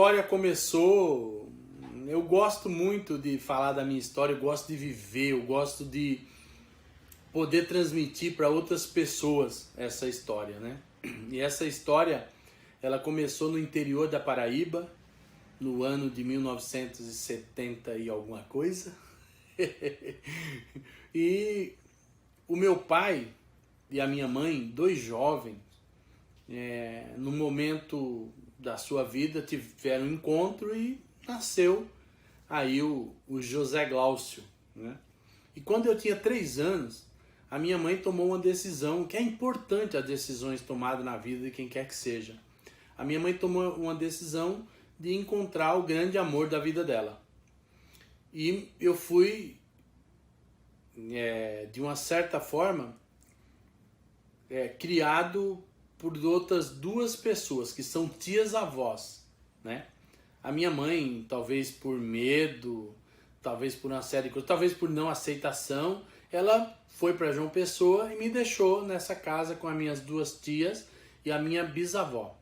história começou... Eu gosto muito de falar da minha história, eu gosto de viver, eu gosto de poder transmitir para outras pessoas essa história, né? E essa história, ela começou no interior da Paraíba, no ano de 1970 e alguma coisa. E o meu pai e a minha mãe, dois jovens, no momento da sua vida tiveram um encontro e nasceu aí o José Glaucio, né? E quando eu tinha 3 anos, a minha mãe tomou uma decisão, que é importante as decisões tomadas na vida de quem quer que seja. A minha mãe tomou uma decisão de encontrar o grande amor da vida dela. E eu fui, de uma certa forma, criado por outras duas pessoas, que são tias-avós, né? A minha mãe, talvez por medo, talvez por uma série de coisas, talvez por não aceitação, ela foi para João Pessoa e me deixou nessa casa com as minhas duas tias e a minha bisavó.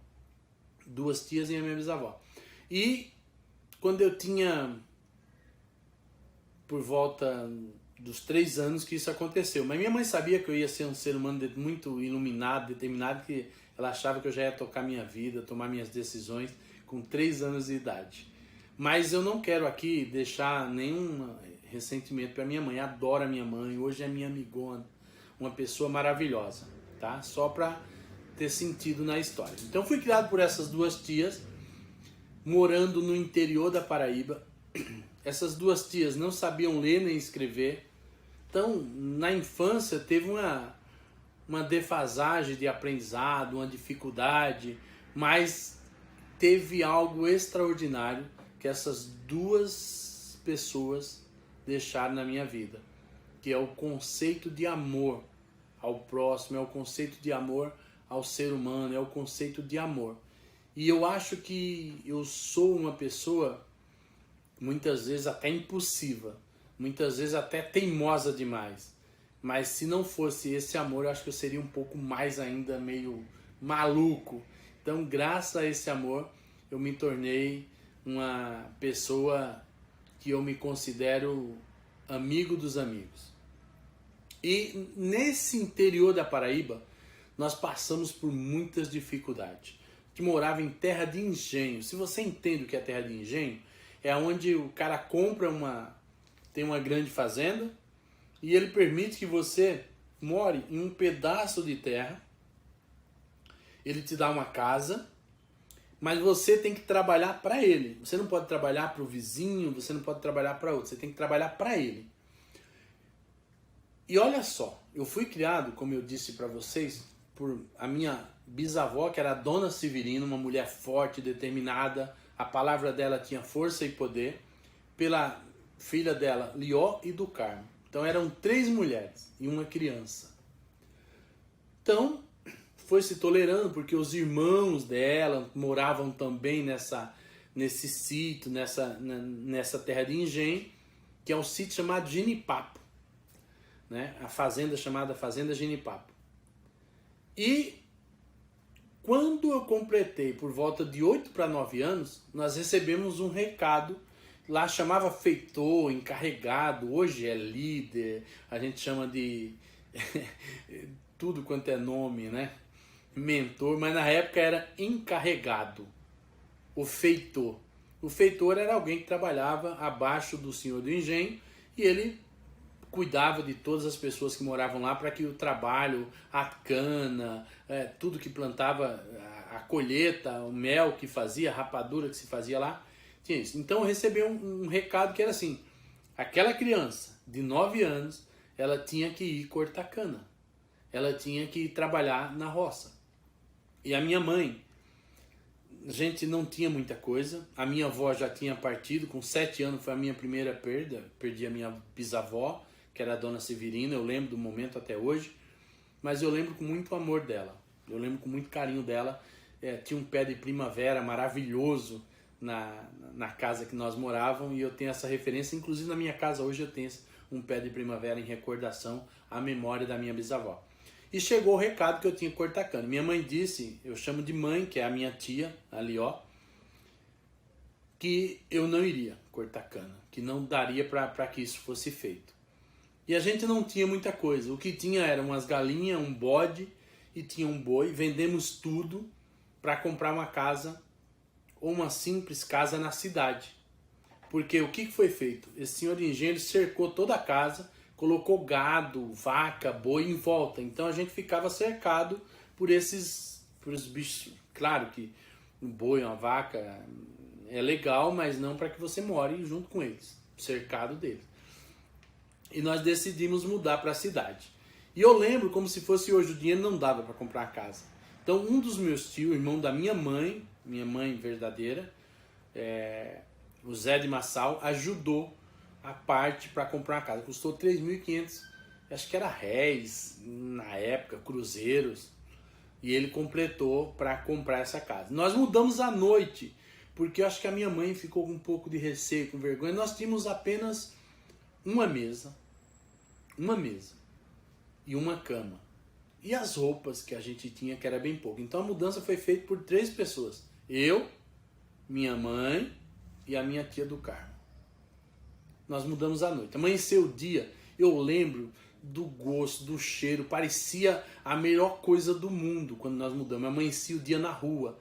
Duas tias e a minha bisavó. E quando eu tinha por volta dos 3 anos que isso aconteceu. Mas minha mãe sabia que eu ia ser um ser humano muito iluminado, determinado, que ela achava que eu já ia tocar minha vida, tomar minhas decisões com 3 anos de idade. Mas eu não quero aqui deixar nenhum ressentimento para minha mãe. Adoro a minha mãe, hoje é minha amigona, uma pessoa maravilhosa, tá? Só para ter sentido na história. Então fui criado por essas duas tias, morando no interior da Paraíba. Essas duas tias não sabiam ler nem escrever. Então, na infância, teve uma defasagem de aprendizado, uma dificuldade, mas teve algo extraordinário que essas duas pessoas deixaram na minha vida, que é o conceito de amor ao próximo, é o conceito de amor ao ser humano, é o conceito de amor. E eu acho que eu sou uma pessoa muitas vezes até impulsiva, muitas vezes até teimosa demais. Mas se não fosse esse amor, eu acho que eu seria um pouco mais ainda meio maluco. Então, graças a esse amor, eu me tornei uma pessoa que eu me considero amigo dos amigos. E nesse interior da Paraíba, nós passamos por muitas dificuldades. Que morava em terra de engenho. Se você entende o que é terra de engenho, é onde o cara tem uma grande fazenda e ele permite que você more em um pedaço de terra. Ele te dá uma casa, mas você tem que trabalhar para ele. Você não pode trabalhar para o vizinho, você não pode trabalhar para outro, você tem que trabalhar para ele. E olha só, eu fui criado, como eu disse para vocês, por a minha bisavó, que era a Dona Severina, uma mulher forte, determinada. A palavra dela tinha força e poder, pela filha dela, Lió e do Carmo. Então eram 3 mulheres e uma criança. Então foi se tolerando, porque os irmãos dela moravam também nesse sítio, nessa terra de engenho, que é um sítio chamado Genipapo, né? A fazenda chamada Fazenda Genipapo. E quando eu completei por volta de 8 para 9 anos, nós recebemos um recado, lá chamava feitor, encarregado, hoje é líder, a gente chama de tudo quanto é nome, né? Mentor, mas na época era encarregado, o feitor. O feitor era alguém que trabalhava abaixo do senhor do engenho e ele cuidava de todas as pessoas que moravam lá para que o trabalho, a cana, tudo que plantava, a colheita, o mel que fazia, a rapadura que se fazia lá, tinha isso. Então eu recebi um recado que era assim, aquela criança de 9 anos, ela tinha que ir cortar cana, ela tinha que ir trabalhar na roça. E a minha mãe, a gente não tinha muita coisa, a minha avó já tinha partido, com 7 anos foi a minha primeira perda, perdi a minha bisavó, que era a Dona Severina, eu lembro do momento até hoje, mas eu lembro com muito amor dela, eu lembro com muito carinho dela. Tinha um pé de primavera maravilhoso na casa que nós morávamos e eu tenho essa referência, inclusive na minha casa hoje eu tenho um pé de primavera em recordação à memória da minha bisavó. E chegou o recado que eu tinha que cortar cana. Minha mãe disse, eu chamo de mãe, que é a minha tia, ali ó, que eu não iria cortar cana, que não daria para que isso fosse feito. E a gente não tinha muita coisa. O que tinha eram umas galinhas, um bode e tinha um boi. Vendemos tudo para comprar uma casa ou uma simples casa na cidade. Porque o que foi feito? Esse senhor engenheiro cercou toda a casa, colocou gado, vaca, boi em volta. Então a gente ficava cercado por esses bichos. Claro que um boi, uma vaca é legal, mas não para que você more junto com eles, cercado deles. E nós decidimos mudar para a cidade. E eu lembro como se fosse hoje, o dinheiro não dava para comprar a casa. Então um dos meus tios, irmão da minha mãe verdadeira, o Zé de Massal, ajudou a parte para comprar uma casa. Custou 3.500, acho que era réis na época, cruzeiros. E ele completou para comprar essa casa. Nós mudamos à noite, porque eu acho que a minha mãe ficou com um pouco de receio, com vergonha. Nós tínhamos apenas uma mesa e uma cama. E as roupas que a gente tinha, que era bem pouco. Então a mudança foi feita por 3 pessoas. Eu, minha mãe e a minha tia do Carmo. Nós mudamos à noite. Amanheceu o dia, eu lembro do gosto, do cheiro, parecia a melhor coisa do mundo quando nós mudamos. Amanhecia o dia na rua.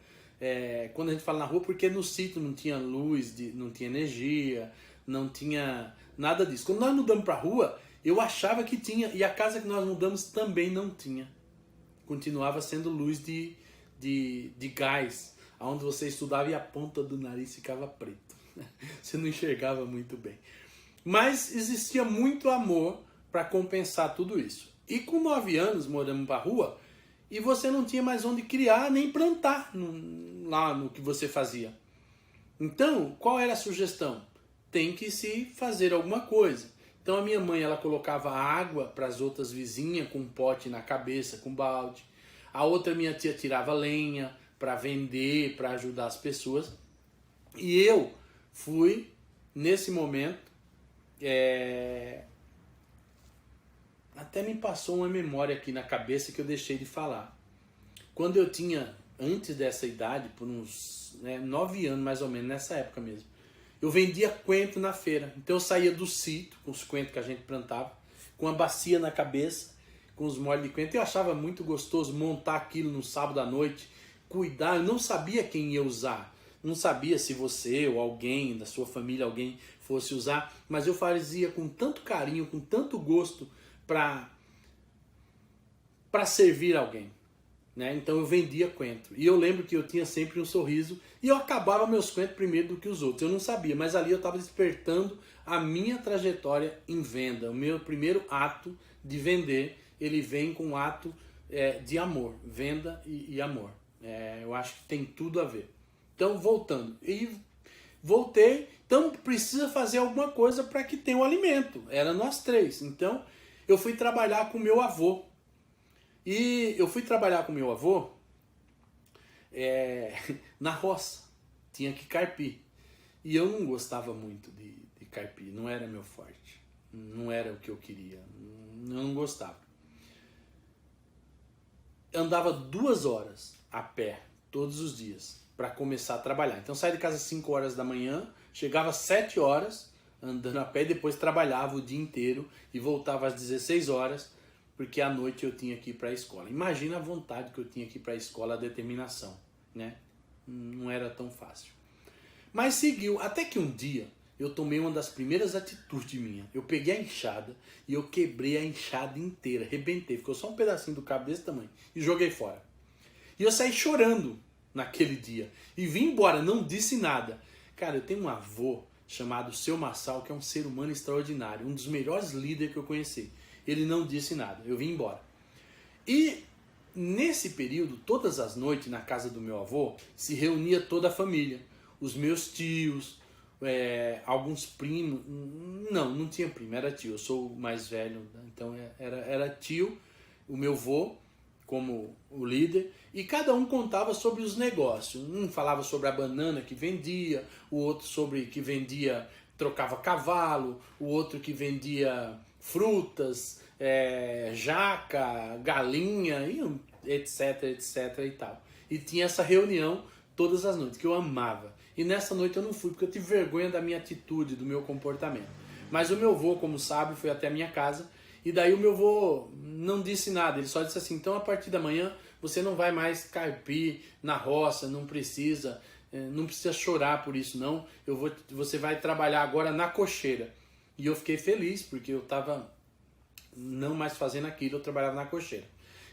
Quando a gente fala na rua, porque no sítio não tinha luz, não tinha energia, não tinha nada disso. Quando nós mudamos para a rua, eu achava que tinha, e a casa que nós mudamos também não tinha. Continuava sendo luz de gás, onde você estudava e a ponta do nariz ficava preto. Você não enxergava muito bem. Mas existia muito amor para compensar tudo isso. E com 9 anos moramos para a rua, e você não tinha mais onde criar nem plantar lá no que você fazia. Então, qual era a sugestão? Tem que se fazer alguma coisa. Então a minha mãe, ela colocava água para as outras vizinhas com um pote na cabeça, com balde. A outra minha tia tirava lenha para vender, para ajudar as pessoas. E eu fui, nesse momento, até me passou uma memória aqui na cabeça que eu deixei de falar. Quando eu tinha, antes dessa idade, por uns 9 anos mais ou menos, nessa época mesmo, eu vendia coentro na feira. Então eu saía do sítio, com os coentros que a gente plantava, com a bacia na cabeça, com os molhos de coentro. Eu achava muito gostoso montar aquilo no sábado à noite, cuidar. Eu não sabia quem ia usar. Não sabia se você ou alguém da sua família, alguém fosse usar. Mas eu fazia com tanto carinho, com tanto gosto para servir alguém. Então eu vendia coentro. E eu lembro que eu tinha sempre um sorriso e eu acabava meus coentros primeiro do que os outros. Eu não sabia, mas ali eu estava despertando a minha trajetória em venda. O meu primeiro ato de vender, ele vem com um ato de amor. Venda e amor. Eu acho que tem tudo a ver. Então, voltando. E voltei. Então, precisa fazer alguma coisa para que tenha o alimento. Era nós 3. Então, eu fui trabalhar com meu avô. E eu fui trabalhar com meu avô na roça. Tinha que carpir. E eu não gostava muito de carpir. Não era meu forte. Não era o que eu queria. Eu não gostava. Eu andava 2 horas a pé todos os dias para começar a trabalhar. Então saía de casa às 5 horas da manhã, chegava às 7 horas andando a pé, depois trabalhava o dia inteiro e voltava às 16 horas, porque à noite eu tinha que ir para a escola. Imagina a vontade que eu tinha que ir para a escola, a determinação, Não era tão fácil. Mas seguiu, até que um dia eu tomei uma das primeiras atitudes minha. Eu peguei a enxada e eu quebrei a enxada inteira, arrebentei, ficou só um pedacinho do cabo desse tamanho e joguei fora. E eu saí chorando naquele dia e vim embora, não disse nada. Cara, eu tenho um avô chamado Seu Massal, que é um ser humano extraordinário, um dos melhores líderes que eu conheci. Ele não disse nada, eu vim embora. E nesse período, todas as noites na casa do meu avô, se reunia toda a família. Os meus tios, alguns primos, não tinha primo, era tio, eu sou o mais velho, então era tio, o meu avô como o líder, e cada um contava sobre os negócios. Um falava sobre a banana que vendia, o outro sobre que vendia, trocava cavalo, o outro que vendia frutas, jaca, galinha, etc, etc e tal. E tinha essa reunião todas as noites, que eu amava. E nessa noite eu não fui, porque eu tive vergonha da minha atitude, do meu comportamento. Mas o meu avô, como sabe, foi até a minha casa, e daí o meu avô não disse nada, ele só disse assim, então a partir da manhã você não vai mais carpir na roça, não precisa chorar por isso não, você vai trabalhar agora na cocheira. E eu fiquei feliz, porque eu estava não mais fazendo aquilo, eu trabalhava na cocheira.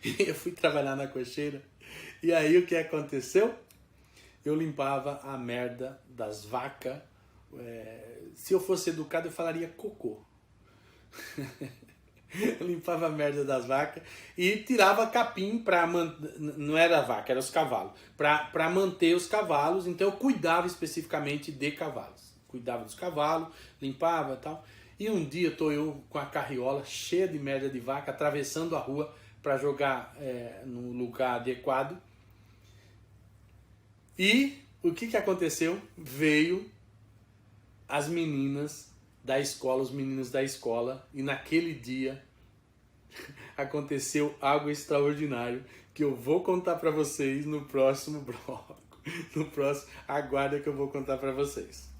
E eu fui trabalhar na cocheira, e aí o que aconteceu? Eu limpava a merda das vacas. Se eu fosse educado, eu falaria cocô. Eu limpava a merda das vacas e tirava capim para não era a vaca, eram os cavalos, para manter os cavalos. Então eu cuidava especificamente de cavalos, cuidava dos cavalos, limpava e tal. E um dia estou eu com a carriola cheia de merda de vaca, atravessando a rua para jogar no lugar adequado. E o que aconteceu? Veio as meninas da escola, os meninos da escola, e naquele dia aconteceu algo extraordinário que eu vou contar para vocês no próximo bloco. No próximo, aguarda que eu vou contar para vocês.